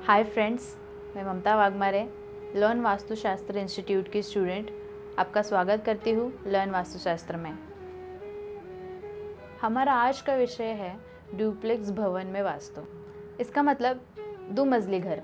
Hi friends, मैं ममता Waghmare learn वास्तुशास्त्र institute की student आपका स्वागत करती हूँ लर्न वास्तुशास्त्र में। हमारा आज का विषय है ड्यूप्लेक्स भवन में वास्तु। इसका मतलब दो मंजिली घर।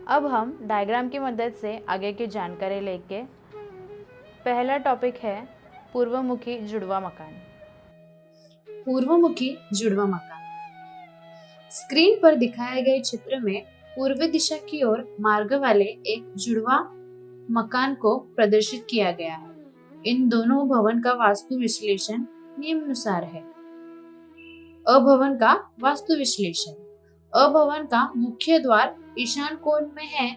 अब हम डायग्राम की मदद से आगे की जानकारी लेके पहला टॉपिक है पूर्वमुखी जुड़वा मकान। पूर्वमुखी जुड़वा मकान। स्क्रीन पर दिखाए गए चित्र में पूर्व दिशा की ओर मार्ग वाले एक जुड़वा मकान को प्रदर्शित किया गया है। इन दोनों भवन का वास्तु विश्लेषण निम्नानुसार है। अ भवन का वास्तु विश्लेषण। अ भवन का मुख्य द्वार ईशान कोण में है,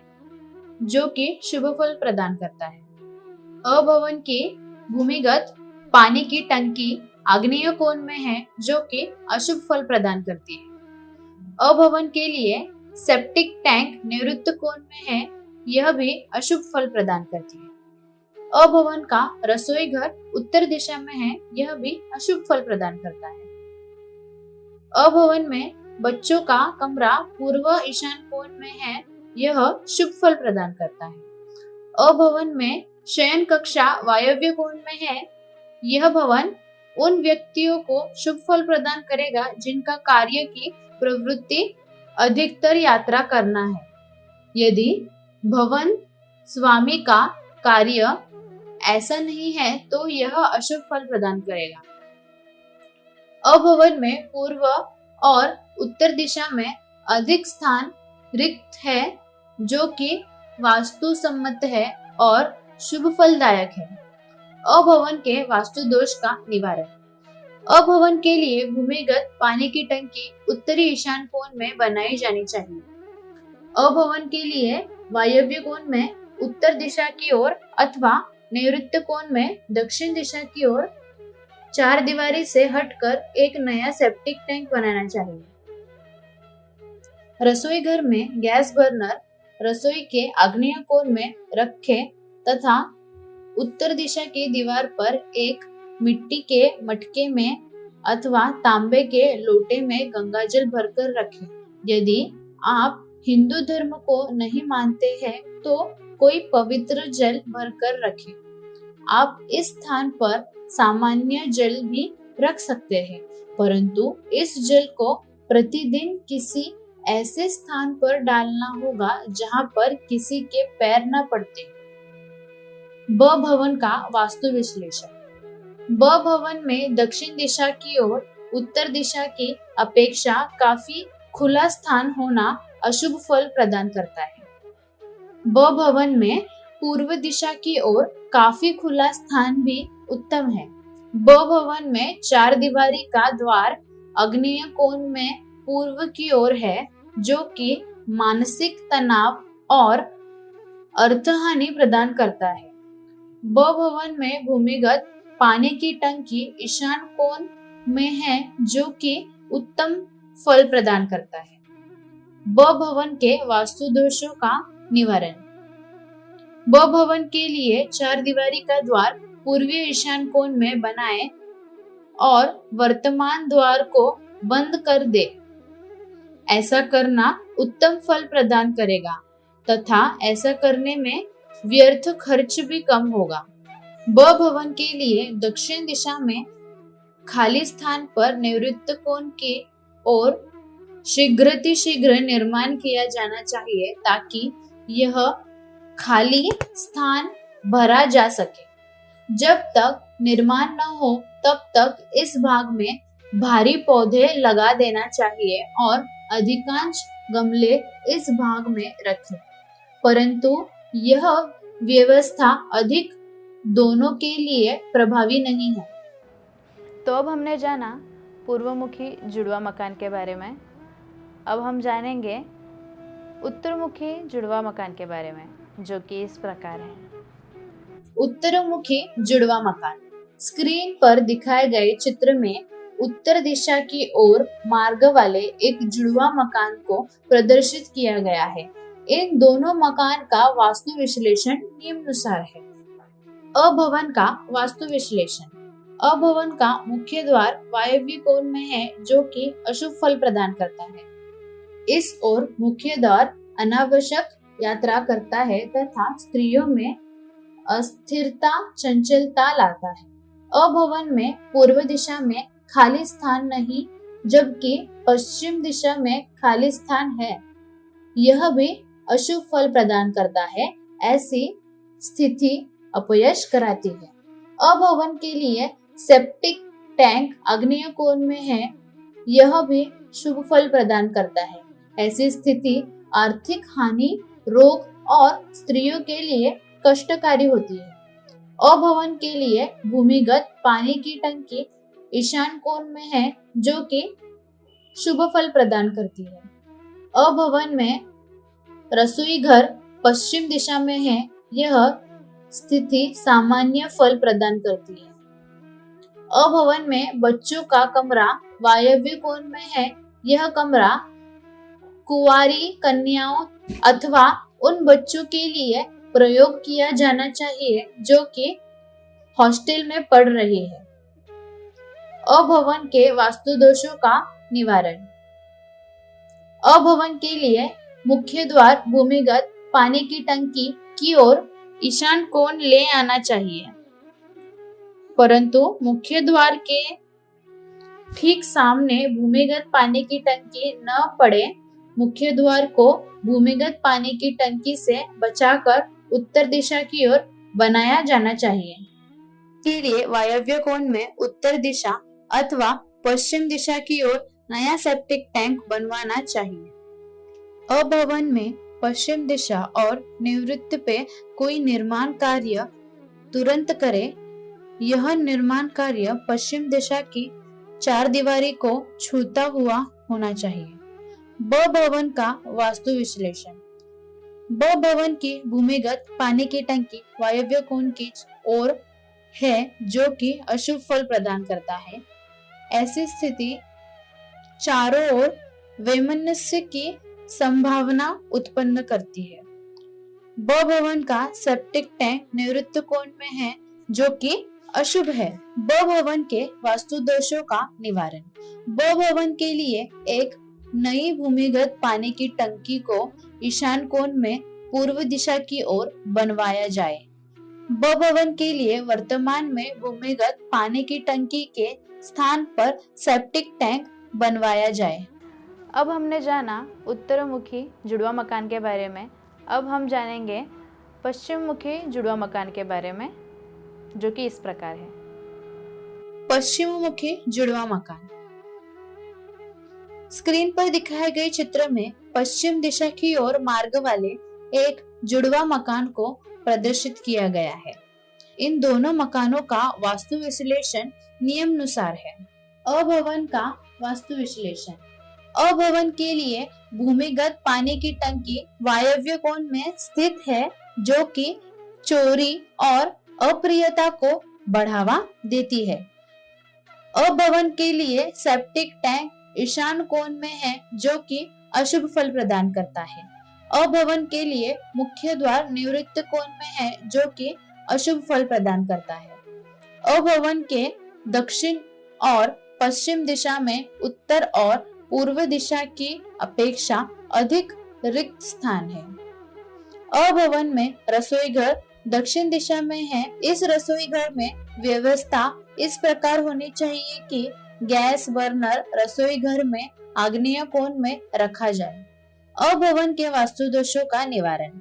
जो कि शुभ फल प्रदान करता है। अ भवन की भूमिगत पानी की टंकी आग्नेय कोण में है, जो कि अशुभ फल प्रदान करती है। अ भवन के लिए सेप्टिक टैंक निवृत्त कोण में है, यह भी अशुभ फल प्रदान करती है। अ भवन का रसोई घर उत्तर दिशा में है, यह भी अशुभ फल प्रदान करता है। अ भवन में बच्चों का कमरा पूर्व ईशान कोण में है, यह शुभ फल प्रदान करता है। अ भवन में शयन कक्षा वायव्य कोण में है, यह भवन उन व्यक्तियों को शुभ फल प्रदान करेगा जिनका कार्य की प्रवृत्ति अधिकतर यात्रा करना है। यदि भवन स्वामी का कार्य ऐसा नहीं है तो यह अशुभ फल प्रदान करेगा। अ भवन में पूर्व और उत्तर दिशा में अधिक स्थान रिक्त है, जो कि वास्तु सम्मत है और शुभ फलदायक है। अ भवन के वास्तु दोष का निवारण। अ भवन के लिए भूमिगत पानी की टंकी उत्तरी ईशान कोण में बनाई जानी चाहिए। अ भवन के लिए वायव्य कोण में उत्तर दिशा की ओर अथवा नैऋत्य कोण में दक्षिण दिशा की ओर चार दीवारी से हटकर एक नया सेप्टिक टैंक बनाना चाहिए। रसोई घर में गैस बर्नर रसोई के आग्नेय कोण में रखें तथा उत्तर दिशा की दीवार पर एक मिट्टी के मटके में अथवा तांबे के लोटे में गंगाजल भरकर रखें। यदि आप हिंदू धर्म को नहीं मानते हैं तो कोई पवित्र जल भरकर रखें। आप इस स्थान पर सामान्य जल भी रख सकते हैं, परंतु इस जल को प्रतिदिन किसी ऐसे स्थान पर डालना होगा जहां पर किसी के पैर न पड़ते। ब भवन का वास्तु विश्लेषण। ब भवन में दक्षिण दिशा की ओर उत्तर दिशा की अपेक्षा काफी खुला स्थान होना अशुभ फल प्रदान करता है। ब भवन में पूर्व दिशा की ओर काफी खुला स्थान भी उत्तम है। ब भवन में चार दीवारी का द्वार आग्नेय कोण में पूर्व की ओर है, जो कि मानसिक तनाव और अर्थहानि प्रदान करता है। ब भवन में भूमिगत पानी की टंकी ईशान कोण में है, जो कि उत्तम फल प्रदान करता है। ब भवन के वास्तु दोषों का निवारण। ब भवन के लिए चार दीवारी का द्वार पूर्वी ईशान कोण में बनाएं और वर्तमान द्वार को बंद कर दे। ऐसा करना उत्तम फल प्रदान करेगा तथा ऐसा करने में व्यर्थ खर्च भी कम होगा। ब भवन के लिए दक्षिण दिशा में खाली स्थान पर नैऋत्य कोण की ओर शीघ्र निर्माण किया जाना चाहिए ताकि यह खाली स्थान भरा जा सके। जब तक निर्माण न हो तब तक इस भाग में भारी पौधे लगा देना चाहिए और अधिकांश गमले इस भाग में रखें, परंतु यह व्यवस्था अधिक दोनों के लिए प्रभावी नहीं है। तो अब हमने जाना पूर्वमुखी जुड़वा मकान के बारे में। अब हम जानेंगे उत्तरमुखी जुड़वा मकान के बारे में, जो कि इस प्रकार है। उत्तरमुखी जुड़वा मकान। स्क्रीन पर दिखाए गए चित्र में उत्तर दिशा की ओर मार्ग वाले एक जुड़वा मकान को प्रदर्शित किया गया है। इन दोनों मकान का वास्तु विश्लेषण निम्नानुसार है। अ भवन का वास्तु विश्लेषण। अ भवन का मुख्य द्वार वायव्य कोण में है, जो कि अशुभ फल प्रदान करता है। इस ओर मुख्य द्वार अनावश्यक यात्रा करता है तथा स्त्रियों में अस्थिरता चंचलता लाता है। अभवन में पूर्व दिशा में खाली स्थान नहीं जबकि पश्चिम दिशा में खाली स्थान है, यह भी अशुभ फल प्रदान करता है। ऐसी स्थिति अपयश कराती है। अभवन के लिए सेप्टिक टैंक आग्नेय कोण में है, यह भी शुभ फल प्रदान करता है। ऐसी स्थिति आर्थिक हानि, रोग और स्त्रियों के लिए कष्टकारी होती है। अभवन के लिए भूमिगत पानी की टंकी ईशान कोण में है, जो कि शुभ फल प्रदान करती है। अभवन में रसोई घर पश्चिम दिशा में है, यह स्थिति सामान्य फल प्रदान करती है। अभवन में बच्चों का कमरा वायव्य कोण में है, यह कमरा कुंवारी कन्याओं अथवा उन बच्चों के लिए प्रयोग किया जाना चाहिए जो कि हॉस्टल में पढ़ रहे हैं। अभवन के वास्तु दोषों का निवारण। अभवन के लिए मुख्य द्वार भूमिगत पानी की टंकी की ओर ईशान कोण ले आना चाहिए, परंतु मुख्य द्वार के ठीक सामने भूमिगत पानी की टंकी न पड़े। मुख्य द्वार को भूमिगत पानी की टंकी से बचाकर उत्तर दिशा की ओर बनाया जाना चाहिए। के लिए वायव्य कोण में उत्तर दिशा अथवा पश्चिम दिशा की ओर नया सेप्टिक टैंक बनवाना चाहिए। अभवन में पश्चिम दिशा और निवृत्त पे कोई निर्माण कार्य तुरंत करे। यह निर्माण कार्य पश्चिम दिशा की चार दीवारी को छूता हुआ होना चाहिए। ब भवन का वास्तु विश्लेषण। ब भवन की भूमिगत पानी की टंकी वायव्य कोण की ओर है, जो कि अशुभ फल प्रदान करता है। ऐसी स्थिति चारों ओर वैमनस्य की संभावना उत्पन्न करती है। ब भवन का सेप्टिक टैंक निवृत्त कोण में है, जो कि अशुभ है। ब भवन के वास्तु दोषों का निवारण। ब भवन के लिए एक नई भूमिगत पानी की टंकी को ईशान कोण में पूर्व दिशा की ओर बनवाया जाए। ब भवन के लिए वर्तमान में भूमिगत पानी की टंकी के स्थान पर सेप्टिक टैंक बनवाया जाए। अब हमने जाना उत्तरमुखी जुड़वा मकान के बारे में। अब हम जानेंगे पश्चिम मुखी जुड़वा मकान के बारे में, जो कि इस प्रकार है। पश्चिम मुखी जुड़वा मकान। स्क्रीन पर दिखाए गए चित्र में पश्चिम दिशा की ओर मार्ग वाले एक जुड़वा मकान को प्रदर्शित किया गया है। इन दोनों मकानों का वास्तु विश्लेषण नियमानुसार है। अभवन का वास्तु विश्लेषण। अभवन के लिए भूमिगत पानी की टंकी वायव्य कोण में स्थित है, जो कि चोरी और अप्रियता को बढ़ावा देती है। अभवन के लिए सेप्टिक टैंक ईशान कोण में है, जो कि अशुभ फल प्रदान करता है। अभवन के लिए मुख्य द्वार निवृत्त कोण में है, जो कि अशुभ फल प्रदान करता है। अभवन के दक्षिण और पश्चिम दिशा में उत्तर और पूर्व दिशा की अपेक्षा अधिक रिक्त स्थान है। अभवन में रसोई घर दक्षिण दिशा में है। इस रसोई घर में व्यवस्था इस प्रकार होनी चाहिए कि गैस बर्नर रसोई घर में आग्नेय कोण में रखा जाए। अभवन के वास्तु दोषों का निवारण।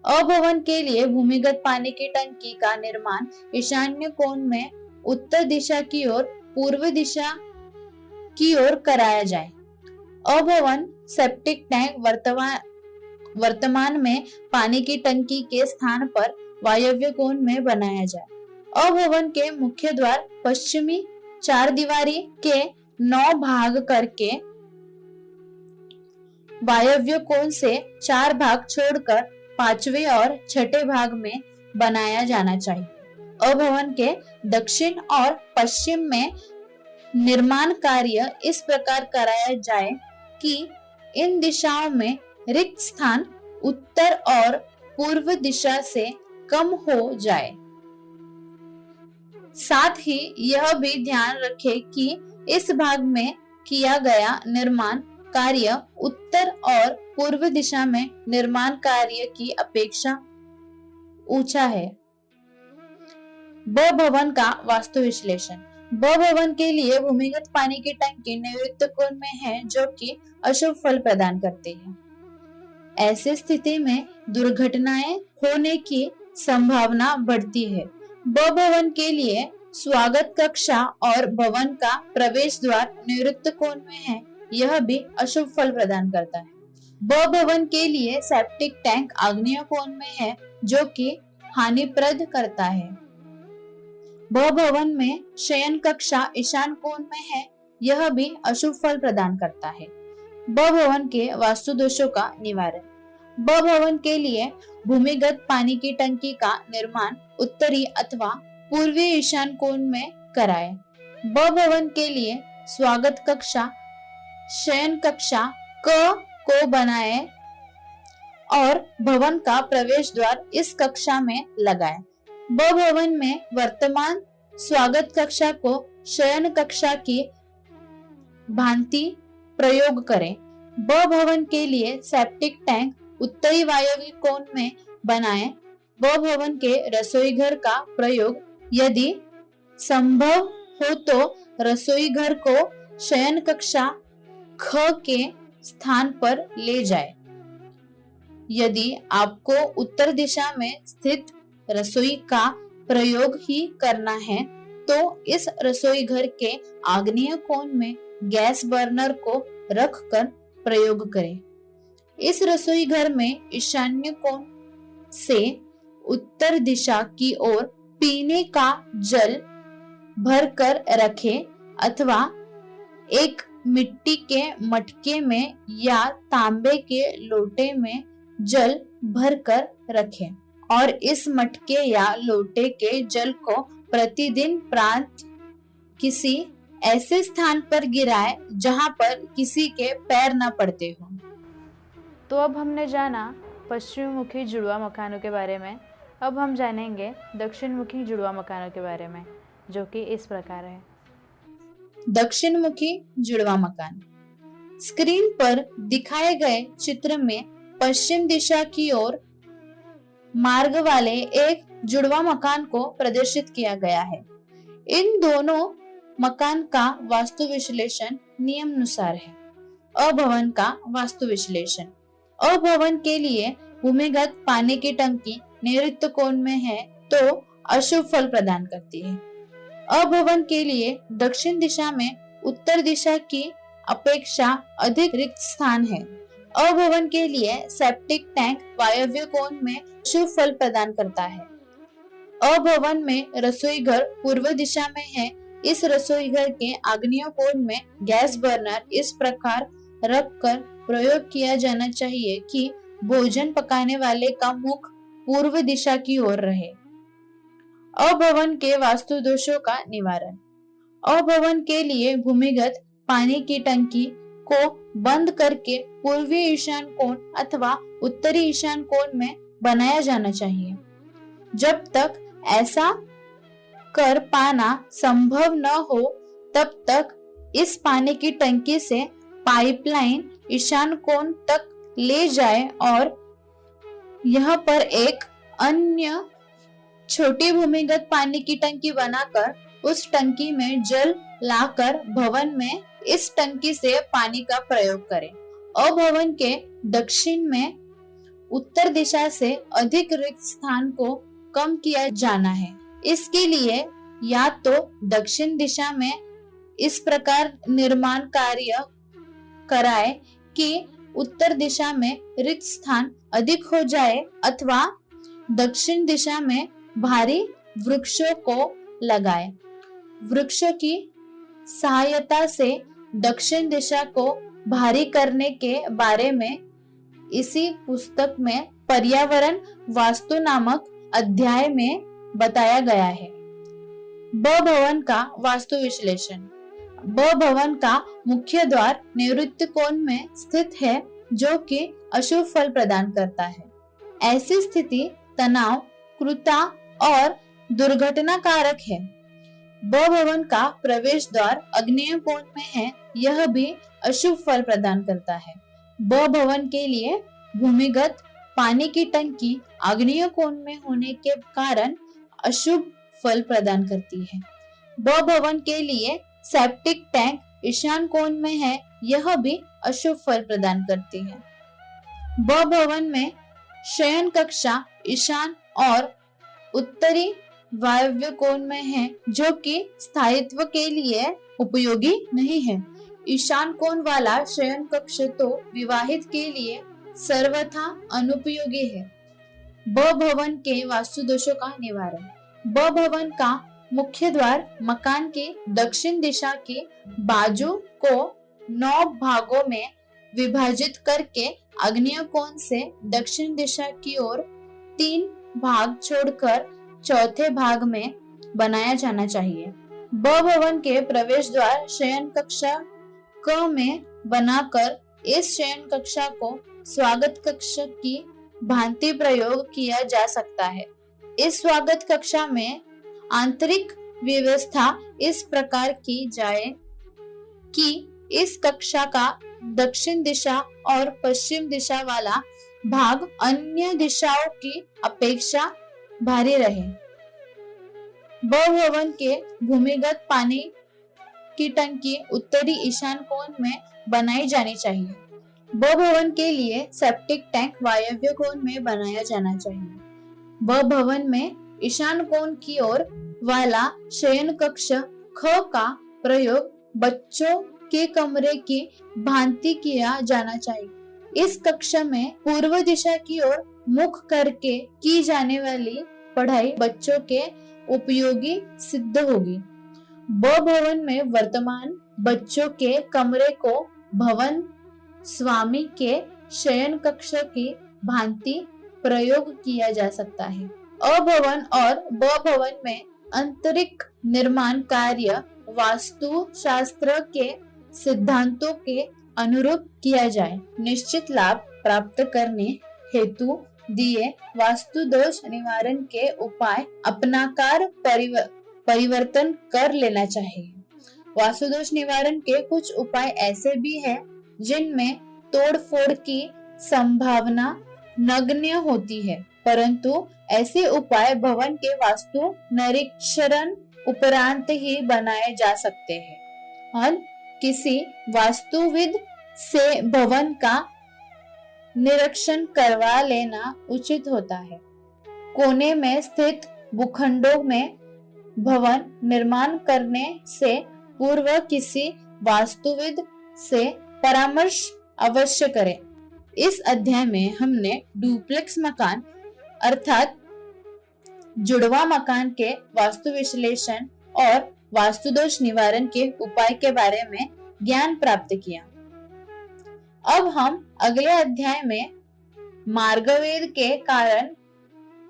अभवन के लिए भूमिगत पानी की टंकी का निर्माण ईशान्य कोण में उत्तर दिशा की ओर पूर्व दिशा की ओर कराया जाए। अभवन सेप्टिक टैंक वर्तमान में पानी की टंकी के स्थान पर वायव्य कोण में बनाया जाए। अभवन के मुख्य द्वार पश्चिमी चार दीवारी के 9 भाग करके वायव्य कोण से 4 भाग छोड़कर 5वें और 6ठे भाग में बनाया जाना चाहिए। अभवन के दक्षिण और पश्चिम में निर्माण कार्य इस प्रकार कराया जाए कि इन दिशाओं में रिक्त स्थान उत्तर और पूर्व दिशा से कम हो जाए। साथ ही यह भी ध्यान रखें कि इस भाग में किया गया निर्माण कार्य उत्तर और पूर्व दिशा में निर्माण कार्य की अपेक्षा ऊंचा है। ब भवन का वास्तु विश्लेषण। ब भवन के लिए भूमिगत पानी की टंकी नैऋत्य कोण में है, जो कि अशुभ फल प्रदान करती है। ऐसी स्थिति में दुर्घटनाएं होने की संभावना बढ़ती है। ब भवन के लिए स्वागत कक्षा और भवन का प्रवेश द्वार नैऋत्य कोण में है, यह भी अशुभ फल प्रदान करता है। ब भवन के लिए सेप्टिक टैंक आग्नेय कोण में है, जो कि हानिप्रद करता है। ब भवन में शयन कक्षा ईशान कोण में है, यह भी अशुभ फल प्रदान करता है। ब भवन के वास्तु दोषों का निवारण। ब भवन के लिए भूमिगत पानी की टंकी का निर्माण उत्तरी अथवा पूर्वी ईशान कोण में कराएं। ब भवन के लिए स्वागत कक्षा शयन कक्षा क को बनाएं और भवन का प्रवेश द्वार इस कक्षा में लगाएं। ब भवन में वर्तमान स्वागत कक्षा को शयन कक्षा की भांति प्रयोग करें। ब भवन के लिए सेप्टिक टैंक उत्तरी वायव्य कोण में बनाएं। ब भवन के रसोई घर का प्रयोग यदि संभव हो तो रसोई घर को शयन कक्षा ख के स्थान पर ले जाए। यदि आपको उत्तर दिशा में स्थित रसोई का प्रयोग ही करना है, तो इस रसोई घर के आग्नेय कोण में गैस बर्नर को रखकर प्रयोग करें। इस रसोई घर में ईशान्य कोण से उत्तर दिशा की ओर पीने का जल भरकर रखें अथवा एक मिट्टी के मटके में या तांबे के लोटे में जल भरकर रखें और इस मटके या लोटे के जल को प्रतिदिन प्रांत किसी ऐसे स्थान पर गिराएं जहां पर किसी के पैर न पड़ते हों। तो अब हमने जाना पश्चिम मुखी जुड़वा मकानों के बारे में। अब हम जानेंगे दक्षिण मुखी जुड़वा मकानों के बारे में, जो कि इस प्रकार है। दक्षिण मुखी जुड़वा मकान। स्क्रीन पर दिखाए गए चित्र में पश्चिम दिशा की ओर मार्ग वाले एक जुड़वा मकान को प्रदर्शित किया गया है। इन दोनों मकान का वास्तु विश्लेषण नियमानुसार है। अ भवन का वास्तु विश्लेषण। अ भवन के लिए भूमिगत पानी की टंकी नैऋत्य कोण में है तो अशुभ फल प्रदान करती है। अ भवन के लिए दक्षिण दिशा में उत्तर दिशा की अपेक्षा अधिक रिक्त स्थान है। अ भवन के लिए सेप्टिक टैंक वायव्य कोण में शुभ फल प्रदान करता है। अ भवन में रसोई घर पूर्व दिशा में है। इस रसोई घर के आग्नेय कोण में गैस बर्नर इस प्रकार रखकर प्रयोग किया जाना चाहिए कि भोजन पकाने वाले का मुख पूर्व दिशा की ओर रहे। अ भवन के वास्तु दोषों का निवारण। अ भवन के लिए भूमिगत पानी की टंकी को बंद करके पूर्वी ईशान कोण अथवा उत्तरी ईशान कोण में बनाया जाना चाहिए। जब तक ऐसा कर पाना संभव न हो, तब तक इस पानी की टंकी से पाइपलाइन ईशान कोण तक ले जाए और यहाँ पर एक अन्य छोटी भूमिगत पानी की टंकी बनाकर उस टंकी में जल लाकर भवन में इस टंकी से पानी का प्रयोग करें। अ भवन के दक्षिण में उत्तर दिशा से अधिक रिक्त स्थान को कम किया जाना है। इसके लिए या तो दक्षिण दिशा में इस प्रकार निर्माण कार्य कराए कि उत्तर दिशा में रिक्त स्थान अधिक हो जाए अथवा दक्षिण दिशा में भारी वृक्षों को लगाए। वृक्षों की सहायता से दक्षिण दिशा को भारी करने के बारे में इसी पुस्तक में पर्यावरण वास्तु नामक अध्याय में बताया गया है। ब भवन का वास्तु विश्लेषण। ब भवन का मुख्य द्वार नैऋत्य कोण में स्थित है, जो कि अशुभ फल प्रदान करता है। ऐसी स्थिति तनाव, क्रूरता और दुर्घटना कारक है। ब भवन का प्रवेश द्वार आग्नेय कोण में है, यह भी अशुभ फल प्रदान करता है। ब भवन के लिए भूमिगत पानी की टंकी आग्नेय कोण में होने के कारण अशुभ फल प्रदान करती है। ब भवन के लिए सेप्टिक टैंक ईशान कोण में है, यह भी अशुभ फल प्रदान करती है। ब भवन में शयन कक्षा ईशान और उत्तरी वायव्य कोण में है, जो कि स्थायित्व के लिए उपयोगी नहीं है। ईशान कोण वाला शयन कक्ष तो विवाहित के लिए सर्वथा अनुपयोगी है। ब भवन के वास्तु दोषों का निवारण। ब भवन का मुख्य द्वार मकान की दक्षिण दिशा की बाजू को 9 भागों में विभाजित करके आग्नेय कोण से दक्षिण दिशा की ओर 3 भाग छोड़कर चौथे भाग में बनाया जाना चाहिए। ब भवन के प्रवेश द्वार शयन कक्षा क में बनाकर इस शयन कक्षा को स्वागत कक्ष की भांति प्रयोग किया जा सकता है। इस स्वागत कक्षा में आंतरिक व्यवस्था इस प्रकार की जाए कि इस कक्षा का दक्षिण दिशा और पश्चिम दिशा वाला भाग अन्य दिशाओं की अपेक्षा भारी रहे। ब भवन के भूमिगत पानी की टंकी उत्तरी ईशान कोण में बनाई जानी चाहिए। ब भवन के लिए सेप्टिक टैंक वायव्य कोण में बनाया जाना चाहिए। ब भवन में ईशान कोण की ओर वाला शयन कक्ष ख का प्रयोग बच्चों के कमरे की भांति किया जाना चाहिए। इस कक्ष में पूर्व दिशा की ओर मुख करके की जाने वाली पढ़ाई बच्चों के उपयोगी सिद्ध होगी। ब भवन में वर्तमान बच्चों के कमरे को भवन स्वामी के शयन कक्ष की भांति प्रयोग किया जा सकता है। अ भवन और ब भवन में आंतरिक निर्माण कार्य वास्तु शास्त्र के सिद्धांतों के अनुरूप किया जाए। निश्चित लाभ प्राप्त करने हेतु दिए वास्तु दोष निवारण के उपाय अपनाकर परिवर्तन कर लेना चाहिए। वास्तु दोष निवारण के कुछ उपाय ऐसे भी हैं जिनमें तोड़फोड़ की संभावना नगण्य होती है, परंतु ऐसे उपाय भवन के वास्तु निरीक्षण उपरांत ही बनाए जा सकते हैं और किसी वास्तुविद से भवन का निरीक्षण करवा लेना उचित होता है। कोने में स्थित भूखंडों में भवन निर्माण करने से पूर्व किसी वास्तुविद से परामर्श अवश्य करें। इस अध्याय में हमने डुप्लेक्स मकान अर्थात जुड़वा मकान के वास्तु विश्लेषण और वास्तु दोष निवारण के उपाय के बारे में ज्ञान प्राप्त किया। अब हम अगले अध्याय में मार्गवेद के कारण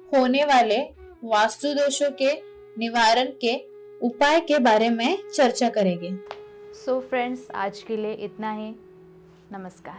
होने वाले वास्तु दोषों के निवारण के उपाय के बारे में चर्चा करेंगे। सो फ्रेंड्स, आज के लिए इतना ही। नमस्कार।